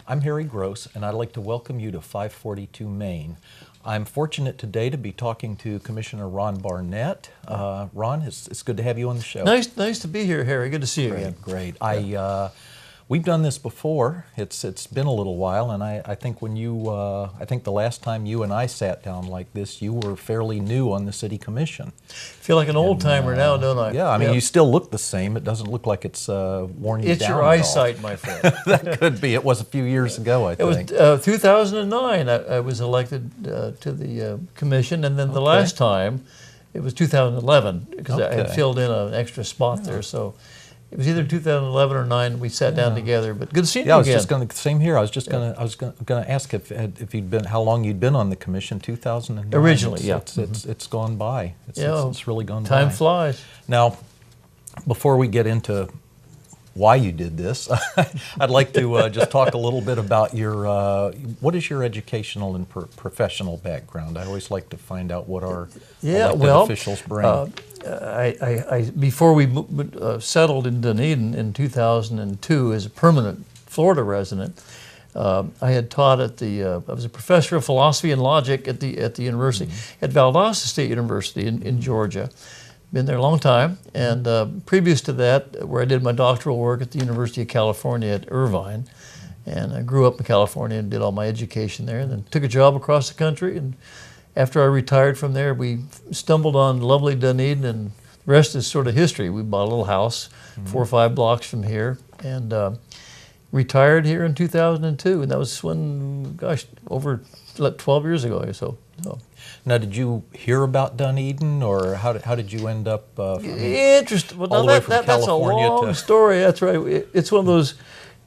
I'm Harry Gross, and I'd like to welcome you to 542 Main. I'm fortunate today to be talking to Commissioner Ron Barnette. Ron, it's good to have you on the show. Nice to be here, Harry. Good to see you again. Great. We've done this before. It's been a little while, and I think I think the last time you and I sat down like this, you were fairly new on the City Commission. Feel like an old timer now, don't I? Yeah, I mean, you still look the same. It doesn't look like it's worn you down. It's your eyesight, my friend. That could be. It was a few years ago, I think. It was 2009. I was elected to the commission, and then the last time, it was 2011 because I had filled in an extra spot there. So it was either 2011 or 9. We sat down together. But good to see you again. I was just going to. Same here. I was just going to ask if you'd been, how long you'd been on the commission. 2009. Originally, it's gone by. It's really gone by. Time flies. Now, before we get into why you did this, I'd like to just talk a little bit about your, what is your educational and professional background? I always like to find out what our elected officials bring. Before we settled in Dunedin in 2002 as a permanent Florida resident, I had taught at I was a professor of philosophy and logic at the university, at Valdosta State University in Georgia. Been there a long time, and previous to that, where I did my doctoral work at the University of California at Irvine, and I grew up in California and did all my education there, and then took a job across the country, and after I retired from there, we stumbled on lovely Dunedin, and the rest is sort of history. We bought a little house 4 or 5 blocks from here, and retired here in 2002, and that was when, gosh, over 12 years ago or so. Now, did you hear about Dunedin, or how did you end up Interesting. Well, all the way from that's California a long story. That's right. It's one of those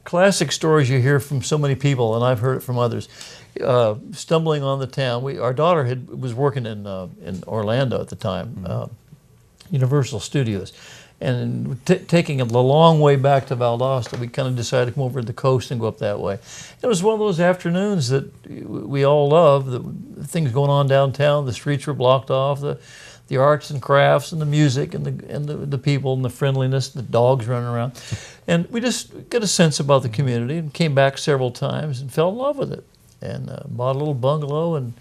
classic stories you hear from so many people, and I've heard it from others. Stumbling on the town, our daughter was working in Orlando at the time, Universal Studios, and taking the long way back to Valdosta, we kind of decided to come over to the coast and go up that way. It was one of those afternoons that we all love, the things going on downtown. The streets were blocked off, the arts and crafts and the music and the people and the friendliness, the dogs running around. And we just got a sense about the community and came back several times and fell in love with it. And bought a little bungalow and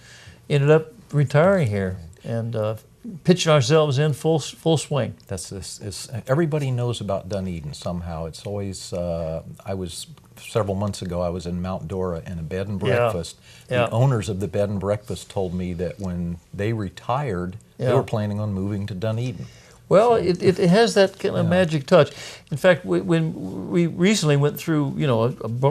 ended up retiring here and pitching ourselves in full swing. Everybody knows about Dunedin somehow. It's always, several months ago, I was in Mount Dora in a bed and breakfast. The owners of the bed and breakfast told me that when they retired, they were planning on moving to Dunedin. Well, it has that kind of magic touch. In fact, when we recently went through,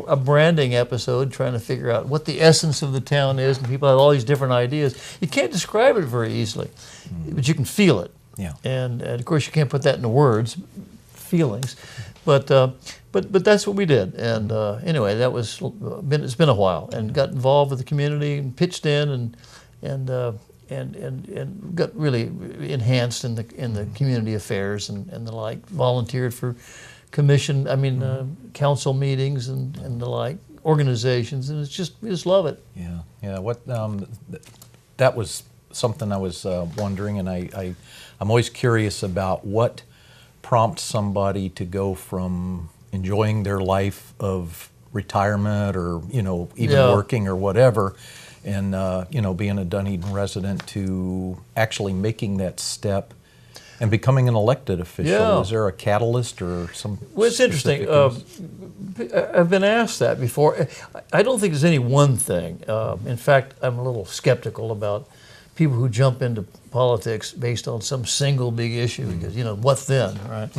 a branding episode trying to figure out what the essence of the town is, and people have all these different ideas. You can't describe it very easily, but you can feel it. Yeah. And of course, you can't put that into words, feelings, but that's what we did. And anyway, it's been a while, and got involved with the community and pitched in and got really enhanced in the community affairs and the like. Volunteered for council meetings and the like, organizations, and we just love it. Yeah. That was something I was wondering, and I'm always curious about what prompts somebody to go from enjoying their life of retirement or even working or whatever, and being a Dunedin resident, to actually making that step and becoming an elected official. Yeah. Is there a catalyst or some? Well, it's interesting. I've been asked that before. I don't think there's any one thing. In fact, I'm a little skeptical about people who jump into politics based on some single big issue, because what then, right?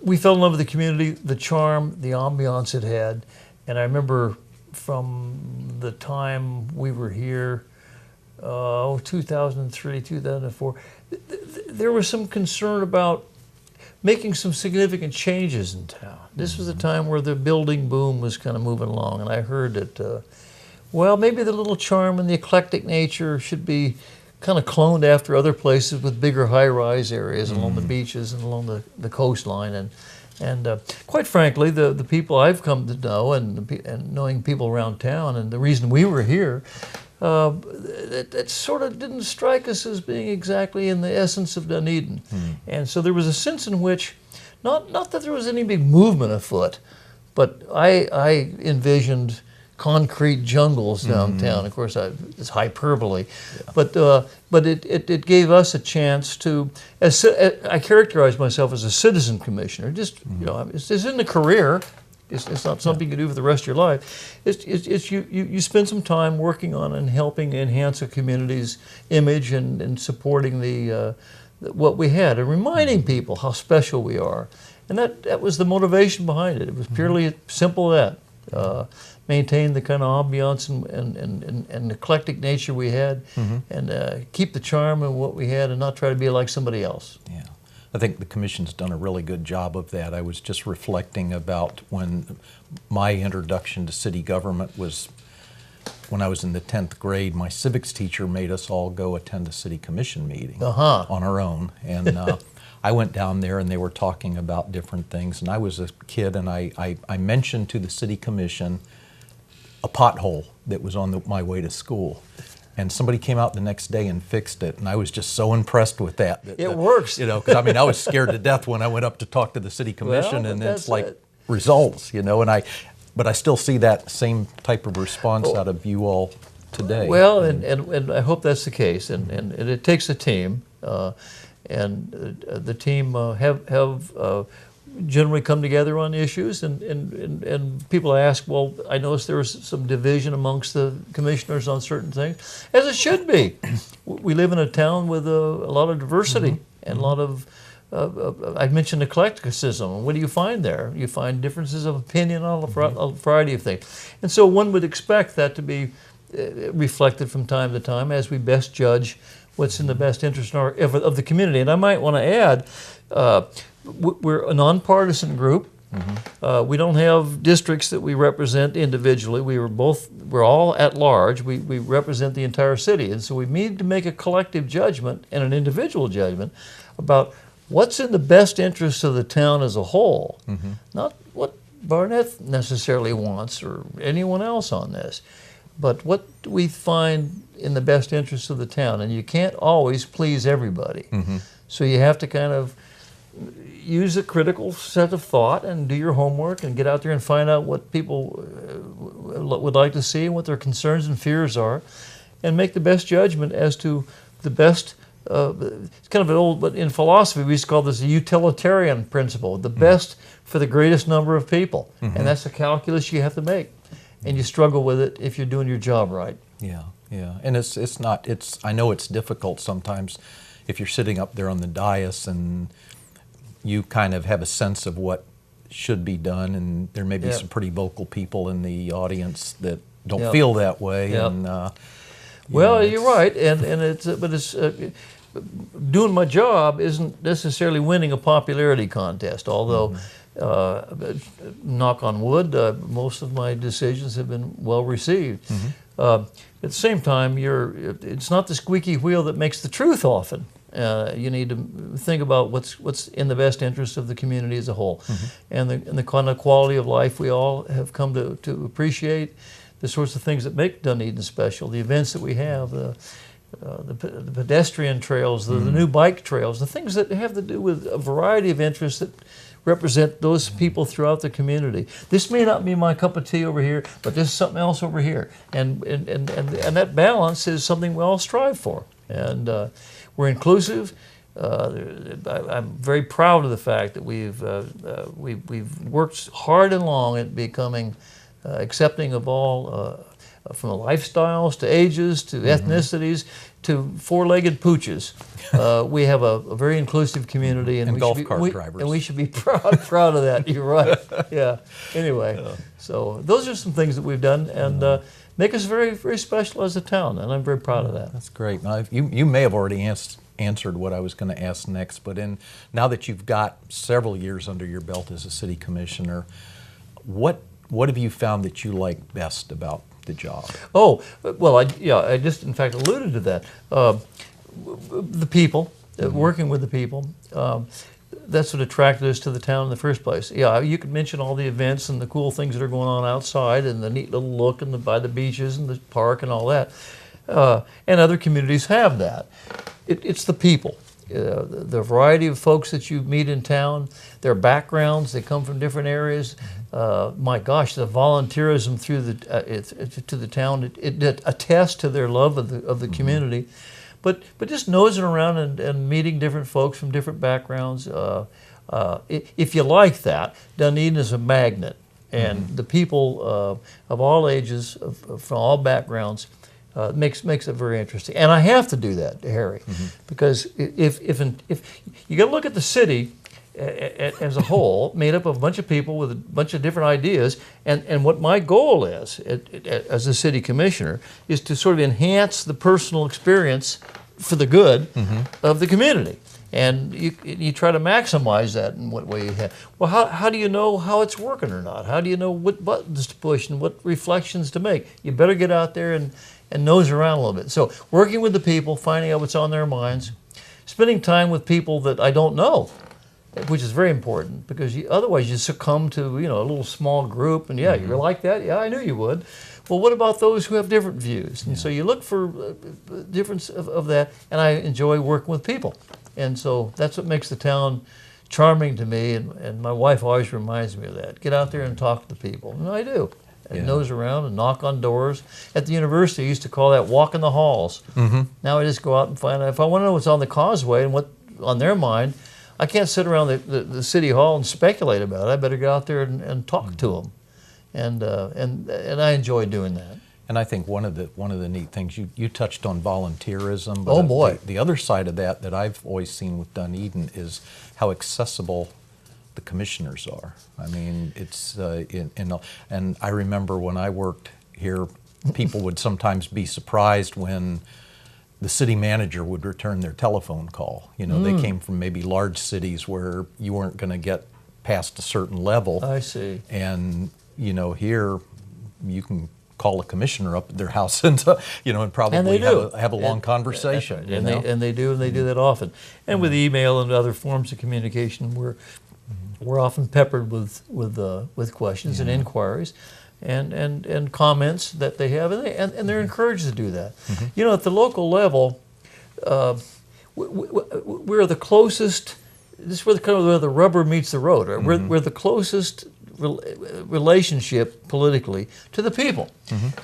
We fell in love with the community, the charm, the ambiance it had, and I remember from the time we were here, 2003, 2004, there was some concern about making some significant changes in town. This was a time where the building boom was kind of moving along, and I heard that, maybe the little charm and the eclectic nature should be kind of cloned after other places with bigger high-rise areas along the beaches and along the coastline. And quite frankly, the people I've come to know and knowing people around town, and the reason we were here, it sort of didn't strike us as being exactly in the essence of Dunedin. And so there was a sense in which, not that there was any big movement afoot, but I envisioned concrete jungles downtown. Of course, it's hyperbole, but it gave us a chance to. I characterize myself as a citizen commissioner. Just this isn't a career. It's not something you do for the rest of your life. It's you spend some time working on and helping enhance a community's image and supporting what we had and reminding people how special we are. And that was the motivation behind it. It was purely simple as that. Maintain the kind of ambiance and eclectic nature we had, and keep the charm of what we had and not try to be like somebody else. Yeah. I think the Commission's done a really good job of that. I was just reflecting about when my introduction to city government was when I was in the 10th grade. My civics teacher made us all go attend a city commission meeting on our own. And I went down there and they were talking about different things. And I was a kid and I mentioned to the city commission a pothole that was on my way to school. And somebody came out the next day and fixed it, and I was just so impressed with that. It works. Because I mean, I was scared to death when I went up to talk to the city commission, and it's like results, but I still see that same type of response out of you all today. Well, and I hope that's the case, and it takes a team, and the team have generally come together on issues, and people ask, well, I noticed there was some division amongst the commissioners on certain things, as it should be. We live in a town with a lot of diversity and a lot of, I mentioned eclecticism. What do you find there? You find differences of opinion on a variety of things. And so one would expect that to be reflected from time to time as we best judge what's in the best interest of the community. And I might want to add, we're a nonpartisan group. We don't have districts that we represent individually. We're all at large. We represent the entire city. And so we need to make a collective judgment and an individual judgment about what's in the best interest of the town as a whole, not what Barnette necessarily wants or anyone else on this, but what do we find in the best interest of the town. And you can't always please everybody. So you have to kind of use a critical set of thought and do your homework and get out there and find out what people would like to see and what their concerns and fears are, and make the best judgment as to the best. It's kind of an old, but in philosophy we used to call this a utilitarian principle, the best for the greatest number of people. And that's a calculus you have to make, and you struggle with it if you're doing your job right. Yeah, and I know it's difficult sometimes if you're sitting up there on the dais and you kind of have a sense of what should be done, and there may be some pretty vocal people in the audience that don't feel that way. And you're right, but doing my job isn't necessarily winning a popularity contest. Although, knock on wood, most of my decisions have been well received. At the same time, it's not the squeaky wheel that makes the truth often. You need to think about what's in the best interest of the community as a whole, and the kind of quality of life we all have come to appreciate, the sorts of things that make Dunedin special, the events that we have, the pedestrian trails, the new bike trails, the things that have to do with a variety of interests that represent those people throughout the community. This may not be my cup of tea over here, but there's something else over here, and that balance is something we all strive for. And we're inclusive. I'm very proud of the fact that we've worked hard and long at becoming accepting of all, from lifestyles to ages to ethnicities to four-legged pooches. We have a very inclusive community, and golf cart drivers. And we should be proud of that. You're right. Yeah. Anyway, so those are some things that we've done, and make us very, very special as a town, and I'm very proud of that. That's great. Now, you may have already answered what I was going to ask next, but now that you've got several years under your belt as a city commissioner, what have you found that you like best about the job? Oh, well, I just in fact alluded to that. The people, working with the people. That's what attracted us to the town in the first place. Yeah, you could mention all the events and the cool things that are going on outside, and the neat little look and by the beaches and the park and all that. And other communities have that. It's the people. The variety of folks that you meet in town, their backgrounds, they come from different areas. my gosh, the volunteerism through to the town, it attests to their love of the community. But just nosing around and meeting different folks from different backgrounds, if you like that, Dunedin is a magnet. And the people of all ages, from all backgrounds, makes it very interesting. And I have to do that, Harry, because if you got to look at the city as a whole, made up of a bunch of people with a bunch of different ideas, and what my goal is as a city commissioner is to sort of enhance the personal experience for the good of the community. And you try to maximize that in what way you have. Well, how do you know how it's working or not? How do you know what buttons to push and what reflections to make? You better get out there and nose around a little bit. So working with the people, finding out what's on their minds, spending time with people that I don't know, which is very important, because otherwise you succumb to a little small group, and you're like that? Yeah, I knew you would. Well, what about those who have different views? And so you look for difference of that, and I enjoy working with people. And so that's what makes the town charming to me, and my wife always reminds me of that. Get out there and talk to people. And I do. And nose around and knock on doors. At the university, I used to call that walking the halls. Now I just go out and find out. If I want to know what's on the causeway and what on their mind, I can't sit around the city hall and speculate about it. I better get out there and talk to them. And I enjoy doing that. And I think one of the neat things, you touched on volunteerism. But oh boy! The other side of that I've always seen with Dunedin is how accessible the commissioners are. I mean, it's and I remember when I worked here, people would sometimes be surprised when the city manager would return their telephone call. They came from maybe large cities where you weren't going to get past a certain level. I see. And here you can call a commissioner up at their house and probably have a long conversation. And they do that often. And with email and other forms of communication, we're often peppered with questions and inquiries and comments that they have, and they're encouraged to do that. At the local level, we're the closest. This is where the rubber meets the road. Right? We're the closest relationship politically to the people.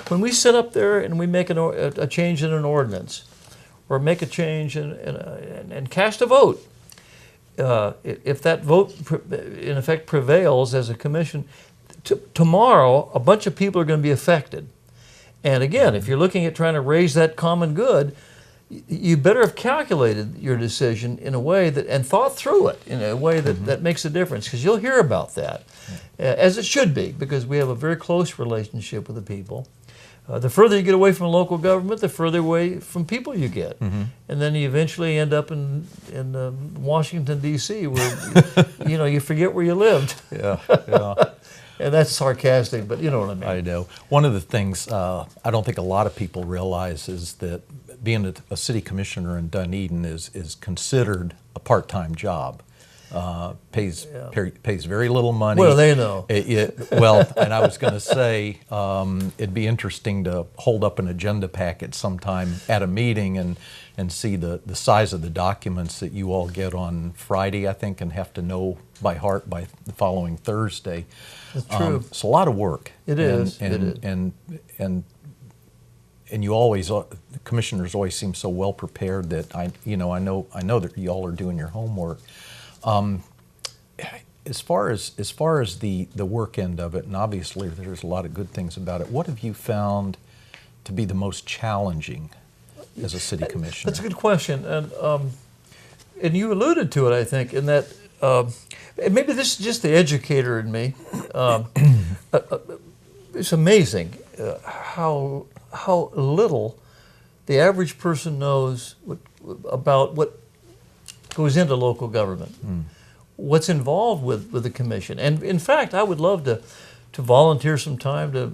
When we sit up there and we make a change in an ordinance, or make a change and cast a vote, if that vote in effect prevails as a commission, tomorrow a bunch of people are going to be affected. And again, if you're looking at trying to raise that common good, you better have calculated your decision in a way and thought through it in a way that makes a difference, because you'll hear about that, as it should be, because we have a very close relationship with the people. The further you get away from local government, the further away from people you get. And then you eventually end up in Washington, D.C., where you forget where you lived. Yeah. And that's sarcastic, but you know what I mean. I know. One of the things I don't think a lot of people realize is that being a city commissioner in Dunedin is considered a part-time job. Pays very little money. Well, they know. And I was going to say it'd be interesting to hold up an agenda packet sometime at a meeting and see the size of the documents that you all get on Friday, I think, and have to know by heart by the following Thursday. That's true. It's a lot of work. It is. And you always, commissioners always seem so well prepared that I know that y'all are doing your homework. As far as the work end of it, and obviously there's a lot of good things about it, what have you found to be the most challenging as a city commissioner? That's a good question, and you alluded to it, I think, in that maybe this is just the educator in me. It's amazing how little the average person knows about what goes into local government, what's involved with the commission. And in fact, I would love to volunteer some time to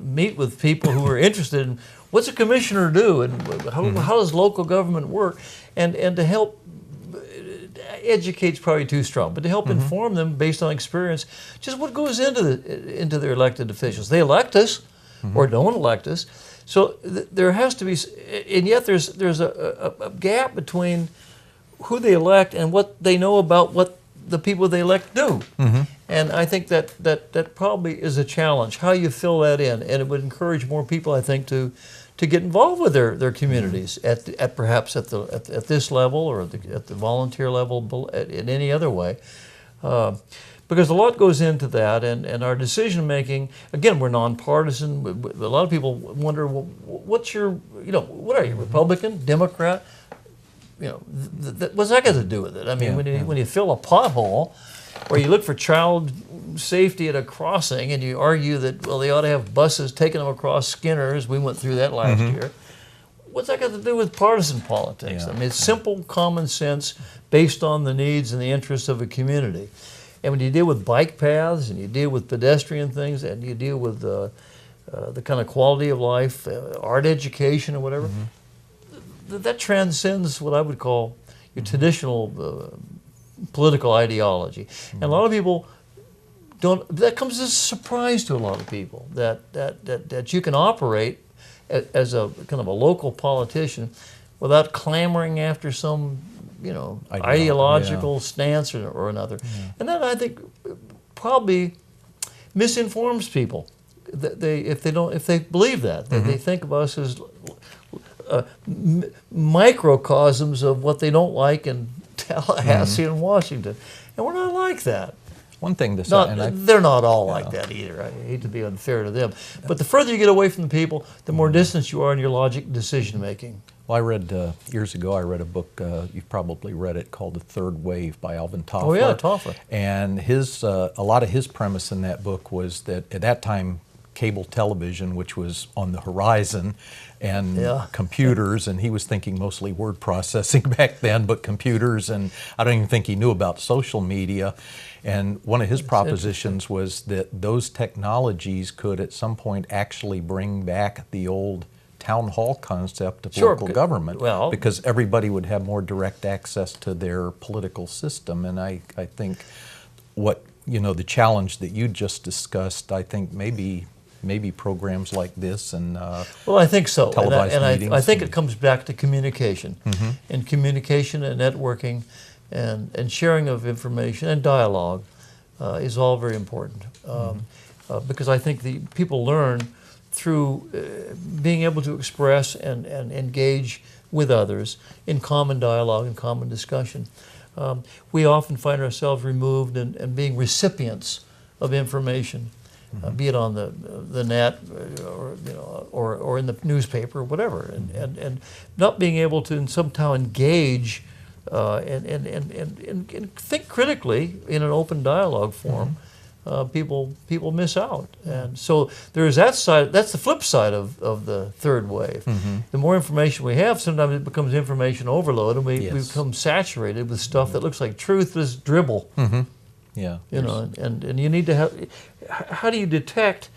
meet with people who are interested in what's a commissioner do and how does local government work, and to help. Educate's probably too strong, but to help inform them based on experience, just what goes into their elected officials. They elect us or don't elect us, so there has to be, and yet there's a gap between who they elect and what they know about what the people they elect do. And I think that probably is a challenge, how you fill that in. And it would encourage more people, I think, to get involved with their communities perhaps at this level or at the volunteer level, in any other way. Because a lot goes into that, and our decision making. Again, we're nonpartisan. A lot of people wonder, well, what's your, what are you, Republican, Democrat? What's that got to do with it? I mean, when you fill a pothole, or you look for child safety at a crossing, and you argue that, well, they ought to have buses taking them across Skinner's. We went through that last year. What's that got to do with partisan politics? I mean, it's simple common sense based on the needs and the interests of a community. And when you deal with bike paths, and you deal with pedestrian things, and you deal with the kind of quality of life, art education or whatever, that transcends what I would call your traditional political ideology. And a lot of people that comes as a surprise to a lot of people, that you can operate as a kind of a local politician without clamoring after some ideological stance or another. And that, I think, probably misinforms people. If they believe that, they think of us as microcosms of what they don't like in Tallahassee and Washington, and we're not like that. One thing to say, they're not all like that either. I hate to be unfair to them, but the further you get away from the people, the more distance you are in your logic and decision making. Well, I read years ago. I read a book. You've probably read it, called "The Third Wave" by Alvin Toffler. Oh yeah, Toffler. And a lot of his premise in that book was that at that time, cable television, which was on the horizon, and computers, and he was thinking mostly word processing back then, but computers, and I don't even think he knew about social media. And one of his propositions was that those technologies could at some point actually bring back the old town hall concept of local government, because everybody would have more direct access to their political system. And I think the challenge that you just discussed, I think maybe programs like this and well, I think so. Televised meetings. I think it comes back to communication, and communication and networking, and sharing of information and dialogue is all very important, because I think the people learn through being able to express and engage with others in common dialogue and common discussion. We often find ourselves removed and being recipients of information, be it on the net or in the newspaper or whatever, and not being able to somehow engage and think critically in an open dialogue form. People miss out, and so there's that side. That's the flip side of the third wave. The more information we have, sometimes it becomes information overload, and we become saturated with stuff that looks like truth, but is dribble. Yeah, and you need to have. How do you detect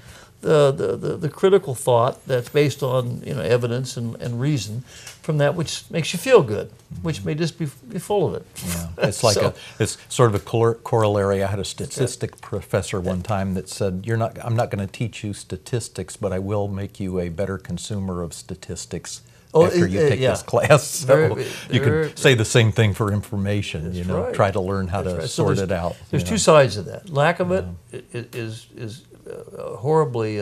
the critical thought that's based on evidence and reason from that which makes you feel good, which may just be full of it. Yeah, it's like it's sort of a corollary. I had a statistic professor one time that said, I'm not going to teach you statistics, but I will make you a better consumer of statistics after you take this class. So you can say the same thing for information. Try to learn how to sort it out. There's two sides of that. Lack of it is horribly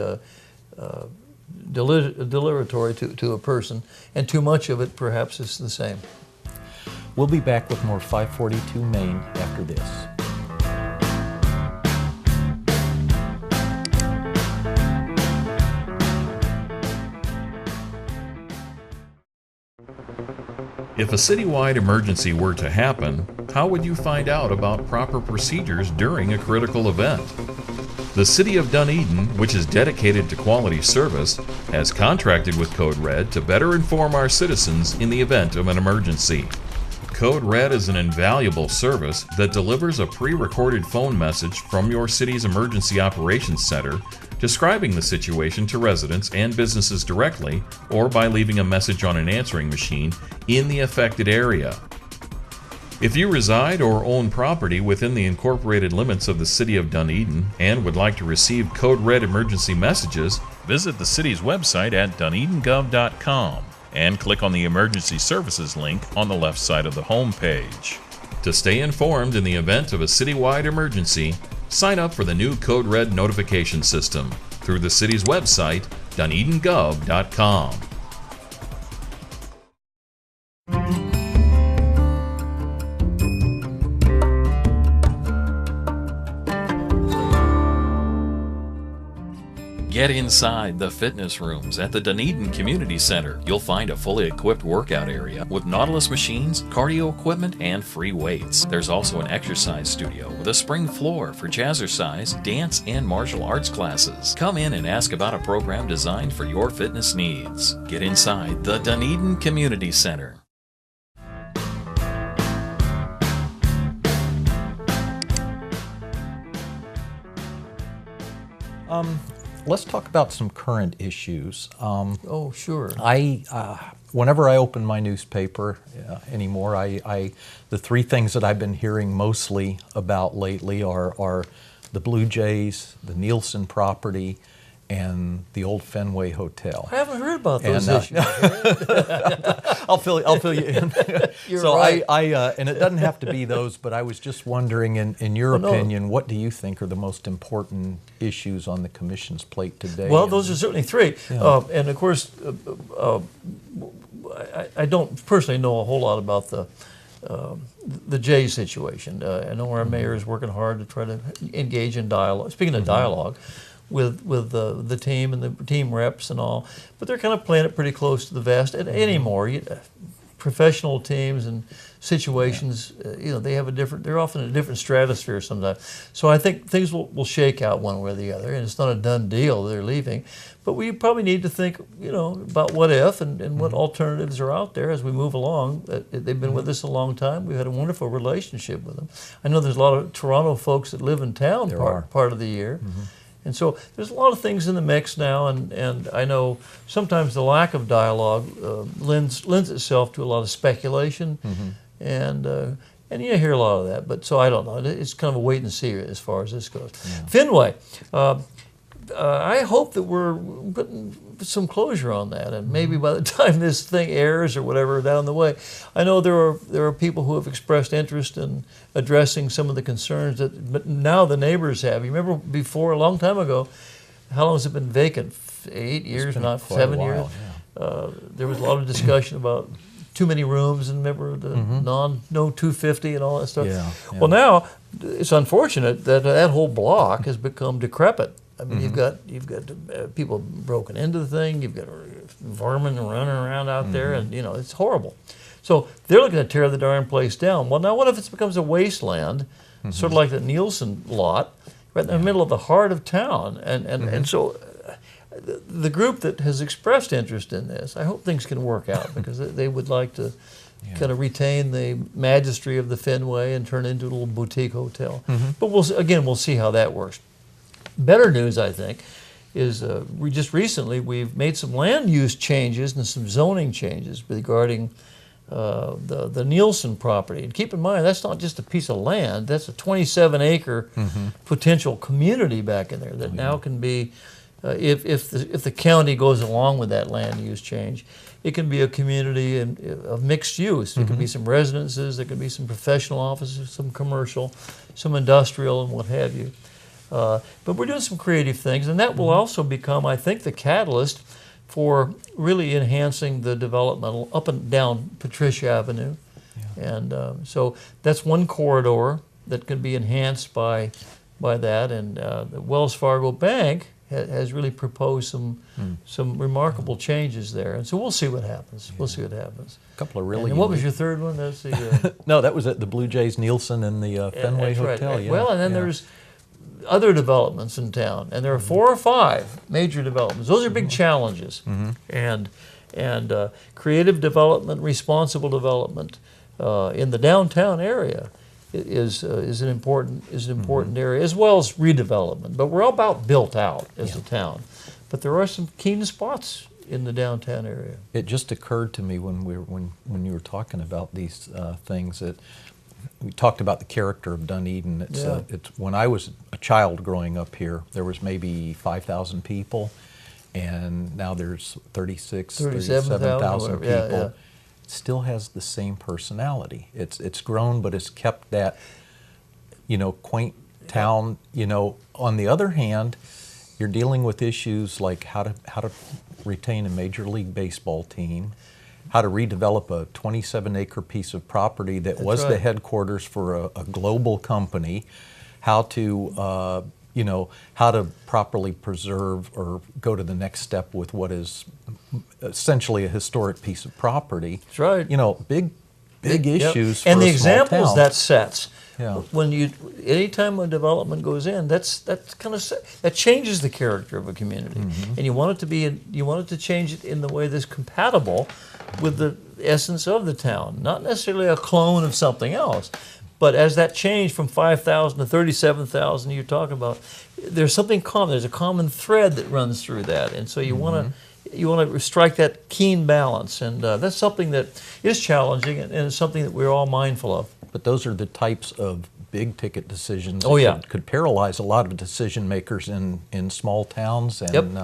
deleterious to a person, and too much of it perhaps is the same. We'll be back with more 542 Main after this. If a citywide emergency were to happen, how would you find out about proper procedures during a critical event? The City of Dunedin, which is dedicated to quality service, has contracted with Code Red to better inform our citizens in the event of an emergency. Code Red is an invaluable service that delivers a pre-recorded phone message from your city's Emergency Operations Center describing the situation to residents and businesses directly, or by leaving a message on an answering machine in the affected area. If you reside or own property within the incorporated limits of the City of Dunedin and would like to receive Code Red emergency messages, visit the city's website at dunedingov.com and click on the Emergency Services link on the left side of the home page. To stay informed in the event of a citywide emergency, sign up for the new Code Red notification system through the city's website, dunedingov.com. Get inside the fitness rooms at the Dunedin Community Center. You'll find a fully equipped workout area with Nautilus machines, cardio equipment, and free weights. There's also an exercise studio with a spring floor for jazzercise, dance, and martial arts classes. Come in and ask about a program designed for your fitness needs. Get inside the Dunedin Community Center. Let's talk about some current issues. Oh, sure. Whenever I open my newspaper anymore, the three things that I've been hearing mostly about lately are the Blue Jays, the Nielsen property, and the old Fenway Hotel. I haven't heard about those issues. I'll fill you in. You're so right. And it doesn't have to be those, but I was just wondering, in your opinion, what do you think are the most important issues on the Commission's plate today? Well, those are certainly three. Yeah. And of course, I don't personally know a whole lot about the Jay situation. I know our mayor is working hard to try to engage in dialogue. Speaking of dialogue, with the team and the team reps and all, but they're kind of playing it pretty close to the vest. And anymore, professional teams and situations, they have they're often in a different stratosphere sometimes. So I think things will shake out one way or the other, and it's not a done deal. They're leaving, but we probably need to think, about what if and what alternatives are out there as we move along. They've been with us a long time. We've had a wonderful relationship with them. I know there's a lot of Toronto folks that live in town part of the year. And so there's a lot of things in the mix now, and I know sometimes the lack of dialogue lends itself to a lot of speculation, and you hear a lot of that. But so I don't know. It's kind of a wait and see as far as this goes. Yeah. Fenway, I hope that we're putting some closure on that, and maybe by the time this thing airs or whatever down the way, I know there are people who have expressed interest in addressing some of the concerns but now the neighbors have. You remember before, a long time ago, how long has it been vacant? 8 years, not 7 years. Yeah. There was a lot of discussion about too many rooms, and remember the no 250 and all that stuff. Yeah. Well, now it's unfortunate that whole block has become decrepit. I mean, you've got people broken into the thing. You've got vermin running around out there, and it's horrible. So they're looking to tear the darn place down. Well, now what if it becomes a wasteland, sort of like the Nielsen lot, right in the middle of the heart of town? And so the group that has expressed interest in this, I hope things can work out, because they would like to kind of retain the majesty of the Fenway and turn it into a little boutique hotel. But we'll see how that works. Better news, I think, is we've made some land use changes and some zoning changes regarding the Nielsen property. And keep in mind, that's not just a piece of land. That's a 27-acre potential community back in there that now can be, if the county goes along with that land use change, it can be a community of mixed use. It could be some residences, there could be some professional offices, some commercial, some industrial, and what have you. But we're doing some creative things, and that will also become, I think, the catalyst for really enhancing the development up and down Patricia Avenue. Yeah. And so that's one corridor that can be enhanced by that. And the Wells Fargo Bank has really proposed some remarkable changes there. And so we'll see what happens. Yeah. We'll see what happens. A couple of really. And what was your third one? That's the no, that was at the Blue Jays, Nielsen, and the Fenway Hotel. Right. Yeah. Well, and then there's other developments in town, and there are 4 or 5 major developments. Those are big challenges, and creative development, responsible development in the downtown area is an important area, as well as redevelopment. But we're all about built out as a town. But there are some keen spots in the downtown area. It just occurred to me when you were talking about these things that. We talked about the character of Dunedin. It's when I was a child growing up here, there was maybe 5,000 people, and now there's 37,000 people. still has the same personality. It's grown, but it's kept that, quaint town. On the other hand, you're dealing with issues like how to retain a Major League Baseball team, how to redevelop a 27-acre piece of property that was the headquarters for a global company, how to how to properly preserve or go to the next step with what is essentially a historic piece of property. That's right. Big issues. And for the a small examples town. that sets. Yeah. Anytime a development goes in, that changes the character of a community, and you want it to change it in the way that's compatible with the essence of the town, not necessarily a clone of something else. But as that changed from 5,000 to 37,000 you're talking about, there's something common. There's a common thread that runs through that, and so you want to strike that keen balance, and that's something that is challenging, and it's something that we're all mindful of. But those are the types of big ticket decisions that could paralyze a lot of decision makers in small towns. And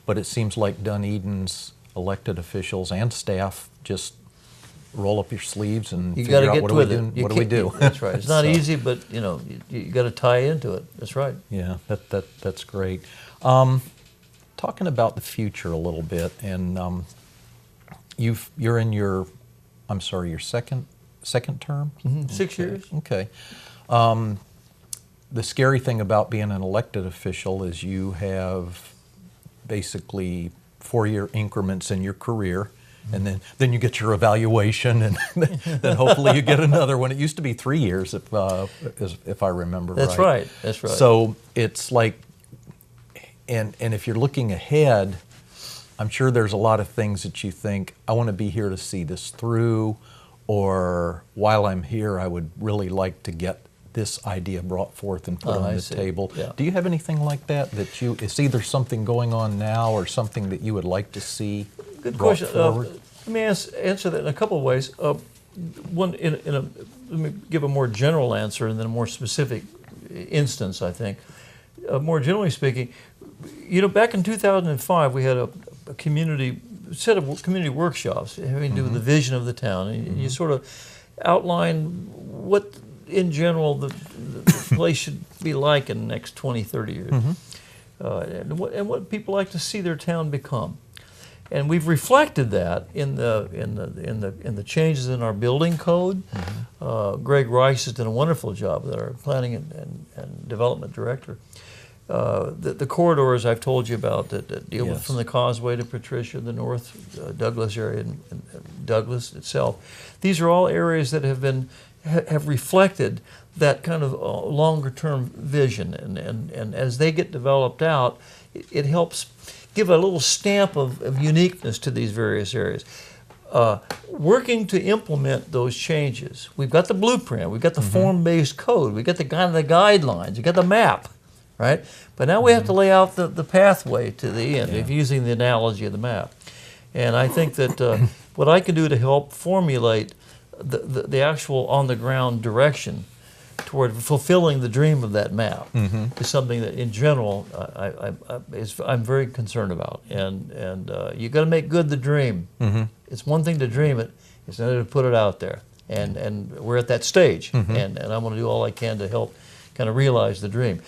but it seems like Dunedin's elected officials and staff just roll up your sleeves and You figure got to out get what with do it. we do. What do we do? That's right. It's not So, easy, but you got to tie into it. That's right. Yeah, that's great. Talking about the future a little bit, and you're in your second term? 6 years. Okay. The scary thing about being an elected official is you have basically 4-year increments in your career, and then you get your evaluation, and then hopefully you get another one. It used to be 3 years, if I remember right. That's right. That's right. So it's like, and if you're looking ahead, I'm sure there's a lot of things that you think, I want to be here to see this through, or while I'm here, I would really like to get this idea brought forth and put on the table. Yeah. Do you have anything like that it's either something going on now or something that you would like to see? Good brought question. forward? Let me answer that in a couple of ways. Let me give a more general answer and then a more specific instance, I think. More generally speaking, back in 2005, we had a set of community workshops having to do with the vision of the town. And you sort of outline what, in general, the place should be like in the next 20, 30 years, and what people like to see their town become. And we've reflected that in the changes in our building code. Greg Rice has done a wonderful job with our planning and development director. The corridors I've told you about that deal with from the Causeway to Patricia, the North Douglas area, and Douglas itself. These are all areas that have reflected that kind of longer term vision, and as they get developed out, it helps give a little stamp of uniqueness to these various areas. Working to implement those changes, we've got the blueprint, we've got the form-based code, we've got the guidelines, we've got the map, right? But now we have to lay out the pathway to the end, if using the analogy of the map. And I think that what I can do to help formulate the actual on-the-ground direction toward fulfilling the dream of that map is something that, in general, I'm very concerned about. And you got to make good the dream. It's one thing to dream it; it's another to put it out there. And we're at that stage, and I'm going to do all I can to help kind of realize the dream.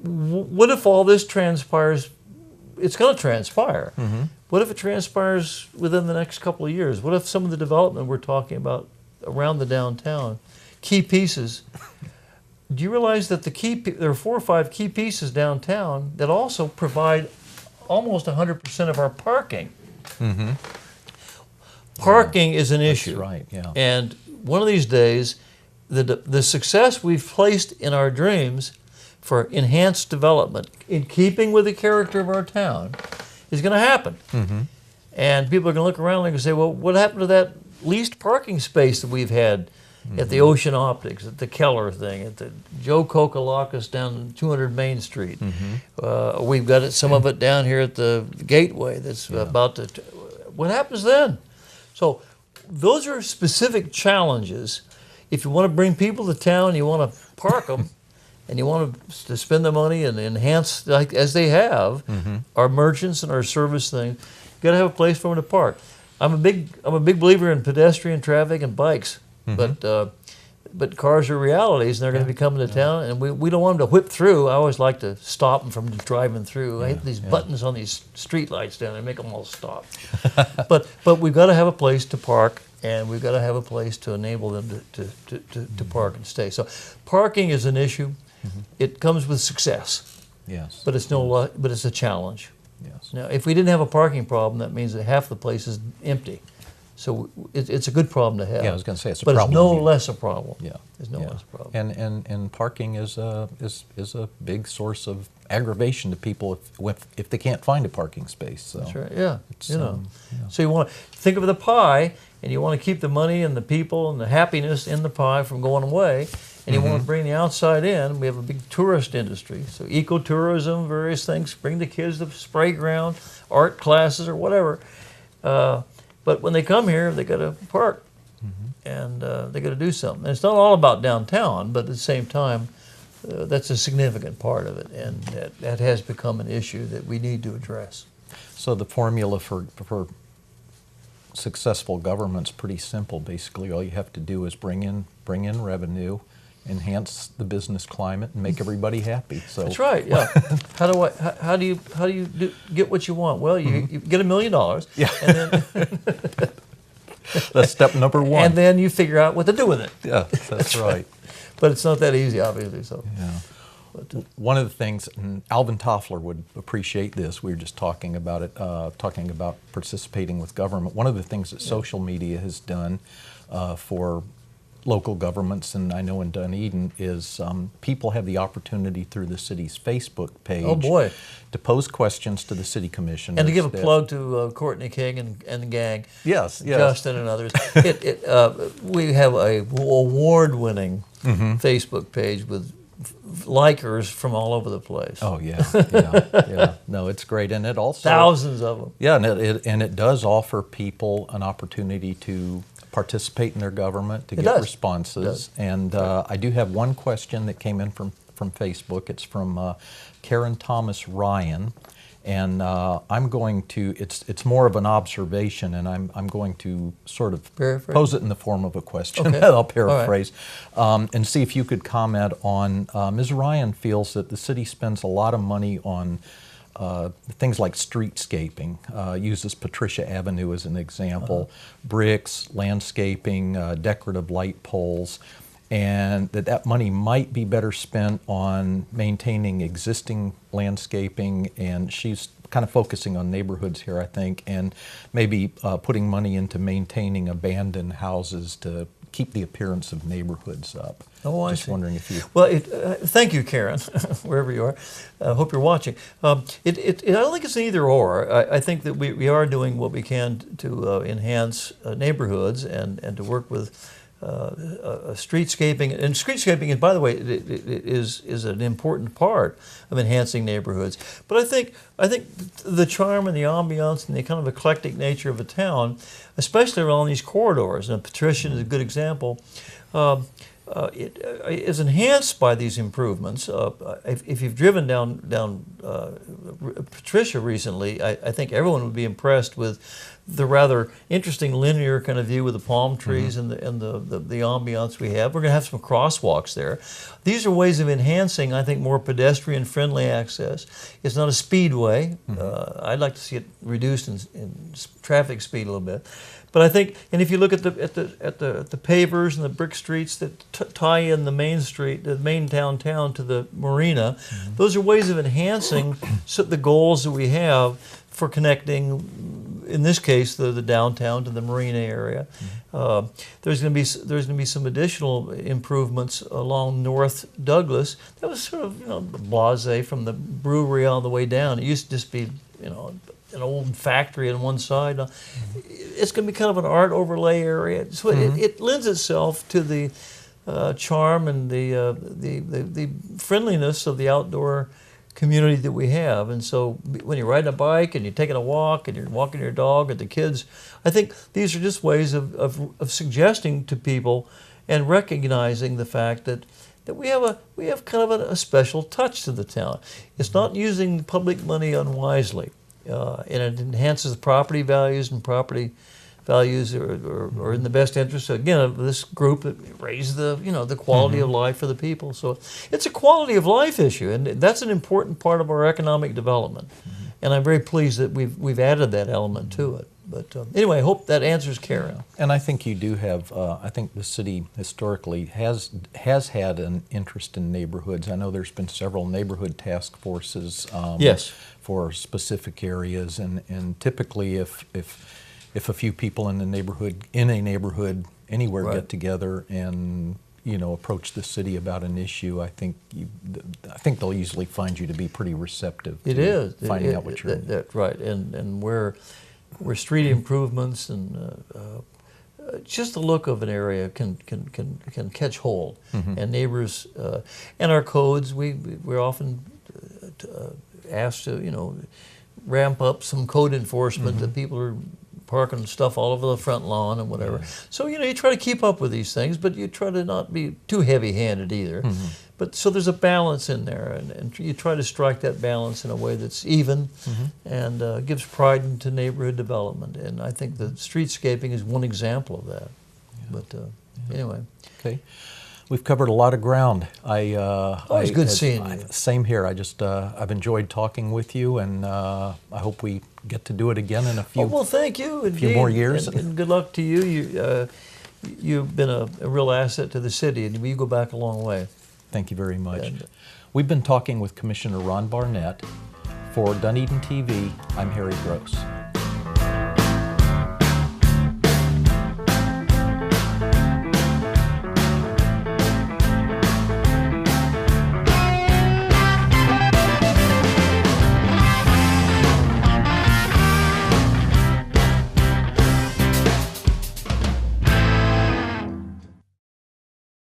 What if all this transpires? It's going to transpire. What if it transpires within the next couple of years? What if some of the development we're talking about around the downtown, key pieces, do you realize that there are 4 or 5 key pieces downtown that also provide almost 100% of our parking? Parking is an issue. That's right, yeah. And one of these days, the success we've placed in our dreams for enhanced development, in keeping with the character of our town, is going to happen. And people are going to look around and say, well, what happened to that leased parking space that we've had at the Ocean Optics, at the Keller thing, at the Joe Kokalakis down 200 Main Street? We've got some of it down here at the Gateway that's about to... What happens then? So those are specific challenges. If you want to bring people to town, you want to park them, and you want to spend the money and enhance, like as they have, our merchants and our service thing, you've got to have a place for them to park. I'm a big believer in pedestrian traffic and bikes, but cars are realities, and they're going to be coming to town, and we don't want them to whip through. I always like to stop them from driving through. I hate these buttons on these street lights down there, make them all stop. but we've got to have a place to park, and we've got to have a place to enable them to park and stay. So parking is an issue. It comes with success. Yes. But it's a challenge. Yes. Now, if we didn't have a parking problem, that means that half the place is empty. So it's a good problem to have. Yeah, I was going to say it's a but problem. But it's no less a problem. Yeah. It's no less a problem. And parking is a big source of aggravation to people if they can't find a parking space. So. That's right. Yeah. It's, So you want to think of the pie, and you want to keep the money and the people and the happiness in the pie from going away. And you want to bring the outside in. We have a big tourist industry, so ecotourism, various things. Bring the kids to the spray ground, art classes, or whatever. But when they come here, they got to park, and they got to do something. And it's not all about downtown, but at the same time, that's a significant part of it, and that has become an issue that we need to address. So the formula for successful government's pretty simple. Basically, all you have to do is bring in revenue, enhance the business climate, and make everybody happy. So that's right. Yeah. How do you get what you want? Well, you get $1 million. Yeah. And then that's step number one. And then you figure out what to do with it. Yeah, that's right. But it's not that easy, obviously. So. Yeah. One of the things, and Alvin Toffler would appreciate this, we were just talking about it, talking about participating with government. One of the things that social media has done for local governments, and I know in Dunedin, is people have the opportunity through the city's Facebook page to pose questions to the city commissioners. And to give a plug to Courtney King and the gang, yes, Justin and others. We have a award-winning Facebook page with likers from all over the place. Oh yeah. No, it's great, and it also thousands of them. Yeah, and it does offer people an opportunity to participate in their government, to get responses. And I do have one question that came in from Facebook. It's from Karen Thomas Ryan, and I'm going to. It's more of an observation, and I'm going to sort of pose it in the form of a question. Okay. I'll paraphrase, and see if you could comment on. Ms. Ryan feels that the city spends a lot of money on things like streetscaping, uses Patricia Avenue as an example, bricks, landscaping, decorative light poles, and that money might be better spent on maintaining existing landscaping, and she's kind of focusing on neighborhoods here, I think, and maybe putting money into maintaining abandoned houses to keep the appearance of neighborhoods up. Oh, I see. Just wondering if you... Well, thank you, Karen, wherever you are. I hope you're watching. I don't think it's an either or. I think that we are doing what we can to enhance neighborhoods and to work with streetscaping. And streetscaping, and by the way, it is an important part of enhancing neighborhoods. But I think the charm and the ambiance and the kind of eclectic nature of a town, especially around these corridors, and Patricia is a good example, it is enhanced by these improvements. If you've driven down Patricia recently, I think everyone would be impressed with the rather interesting linear kind of view with the palm trees and the ambiance we have. We're going to have some crosswalks there. These are ways of enhancing, I think, more pedestrian-friendly access. It's not a speedway. I'd like to see it reduced in traffic speed a little bit. But I think, and if you look at the pavers and the brick streets that tie in the main street, the main downtown to the marina, those are ways of enhancing the goals that we have for connecting, in this case, the downtown to the marina area. There's going to be some additional improvements along North Douglas. That was sort of blasé from the brewery all the way down. It used to just be an old factory on one side. It's going to be kind of an art overlay area. So it lends itself to the charm and the friendliness of the outdoor community that we have. And so when you're riding a bike and you're taking a walk and you're walking your dog or the kids, I think these are just ways of suggesting to people and recognizing the fact that we have kind of a special touch to the town. It's not using public money unwisely. And it enhances the property values and property values are in the best interest, again, of this group that raise the, the quality of life for the people. So it's a quality of life issue, and that's an important part of our economic development. And I'm very pleased that we've added that element to it. But anyway, I hope that answers Karen. And I think you do have, I think the city historically has had an interest in neighborhoods. I know there's been several neighborhood task forces Yes. for specific areas, and typically if a few people in a neighborhood anywhere Right. get together and approach the city about an issue, I think they'll usually find you to be pretty receptive It to is. finding out what you're That's right. And where street improvemements and just the look of an area can catch hold, and neighbors and our codes, we're often asked to ramp up some code enforcement that people are parking stuff all over the front lawn and whatever. So you try to keep up with these things, but you try to not be too heavy-handed either. But so there's a balance in there, and you try to strike that balance in a way that's even and gives pride into neighborhood development. And I think the streetscaping is one example of that. But anyway. Okay. We've covered a lot of ground. Always good seeing you. Same here. I've enjoyed talking with you, and I hope we get to do it again in a few. Well, thank you. A few more years. And good luck to you. You've been a real asset to the city, and you go back a long way. Thank you very much. And, We've been talking with Commissioner Ron Barnette. For Dunedin TV, I'm Harry Gross.